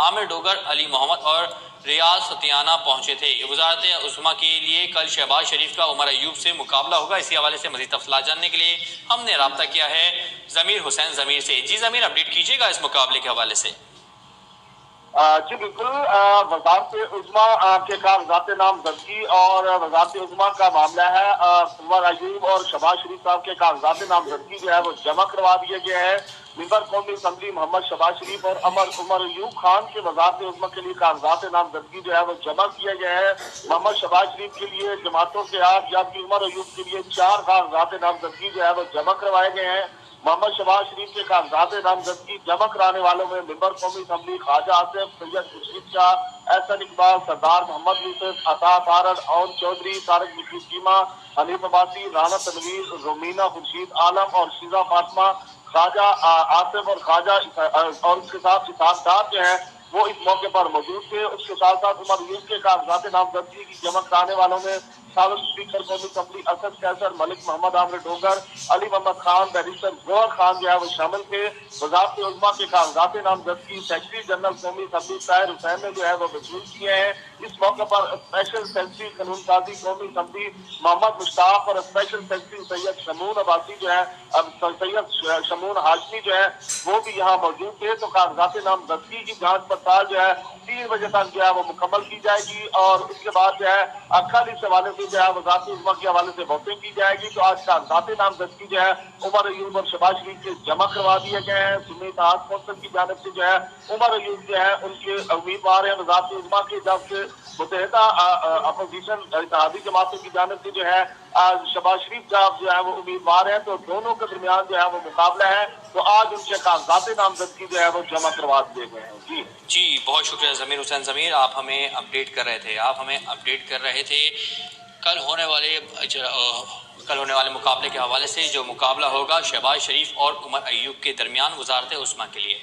عامر ڈوگر، علی محمد اور ریاض ستیانہ پہنچے تھے۔ وزارت عظمیٰ کے لیے کل شہباز شریف کا عمر ایوب سے مقابلہ ہوگا۔ اسی حوالے سے مزید تفصیلات جاننے کے لیے ہم نے رابطہ کیا ہے ضمیر حسین ضمیر سے۔ جی ضمیر، اپڈیٹ کیجیے گا اس مقابلے کے حوالے سے۔ جی بالکل، وزارت عظمیٰ کے کاغذات نامزدگی اور وزارت عظمیٰ کا معاملہ ہے۔ عمر ایوب اور شہباز شریف صاحب کے کاغذات نامزدگی جو ہے وہ جمع کروا دیے گئے ہیں۔ ممبر قومی اسمبلی محمد شہباز شریف اور عمر ایوب خان کے وزارت عظمیٰ کے لیے کاغذات نامزدگی جو ہے وہ جمع کیے گئے ہیں۔ محمد شہباز شریف کے لیے جماعتوں کے 8 جبکہ عمر ایوب کے لیے 4 کاغذات نامزدگی جو ہے وہ جمع کروائے گئے ہیں۔ محمد شہباز شریف کے کاغذات نامزدگی جمع کرانے والوں میں ممبر قومی اسمبلی خواجہ آصف، سید خورشید شاہ، احسن اقبال، سردار محمد یوسف، عطا تارڑ، اون چودھری، طارق مشید چیمہ، حنیف عباسی، رانا تنویر، رومینہ خورشید عالم اور شیزہ فاطمہ، خواجہ آصف اور خواجہ اور اس کے ساتھ اسحاق ڈار جو ہیں وہ اس موقع پر موجود تھے۔ اس کے ساتھ ساتھ عمر ایوب کے کاغذات نامزدگی کی جمع کرانے والوں میں سابق اسپیکر قومی اسمبلی اسد قیصر، ملک محمد عامر ڈوگر، علی محمد خان، بیرسٹر ظہور خان جو ہے وہ شامل تھے۔ وزارت عظمیٰ کے کاغذات نامزدگی سیکرٹری جنرل قومی اسمبلی طاہر حسین نے جو ہے وہ وصول کیے ہیں۔ اس موقع پر اسپیشل سیکرٹری قانون سازی قومی اسمبلی محمد مشتاق اور اسپیشل سیکرٹری سید شمون عباسی جو ہے سید شمون ہاشمی جو ہے وہ بھی یہاں موجود تھے۔ تو کاغذات نامزدگی کی جانچ پڑتال جو ہے 3 بجے تک جو ہے وہ مکمل کی جائے گی اور اس کے بعد جو ہے کل اس حوالے سے جو ہے وزارت عظمیٰ کے حوالے سے ووٹنگ کی جائے گی۔ تو آج کاغذات نامزدگی جو ہے عمر ایوب اور شہباز شریف کے جمع کروا دیے گئے ہیں۔ سنی اتحاد کونسل کی جانب سے جو ہے عمر ایوب جو ہے ان کے امیدوار ہیں وزارت عظمیٰ کے، جبکہ متحدہ اپوزیشن اتحادی جماعتوں کی جانب سے جو ہے شہباز شریف صاحب جو ہے وہ امیدوار ہیں۔ تو دونوں کے درمیان جو ہے وہ مقابلہ ہے۔ تو آج ان کے کاغذات نامزدگی جو ہے وہ جمع کروا دیے گئے ہیں۔ جی بہت شکریہ ضمیر حسین ضمیر، آپ ہمیں اپڈیٹ کر رہے تھے کل ہونے والے مقابلے کے حوالے سے، جو مقابلہ ہوگا شہباز شریف اور عمر ایوب کے درمیان وزارت عظمیٰ کے لیے۔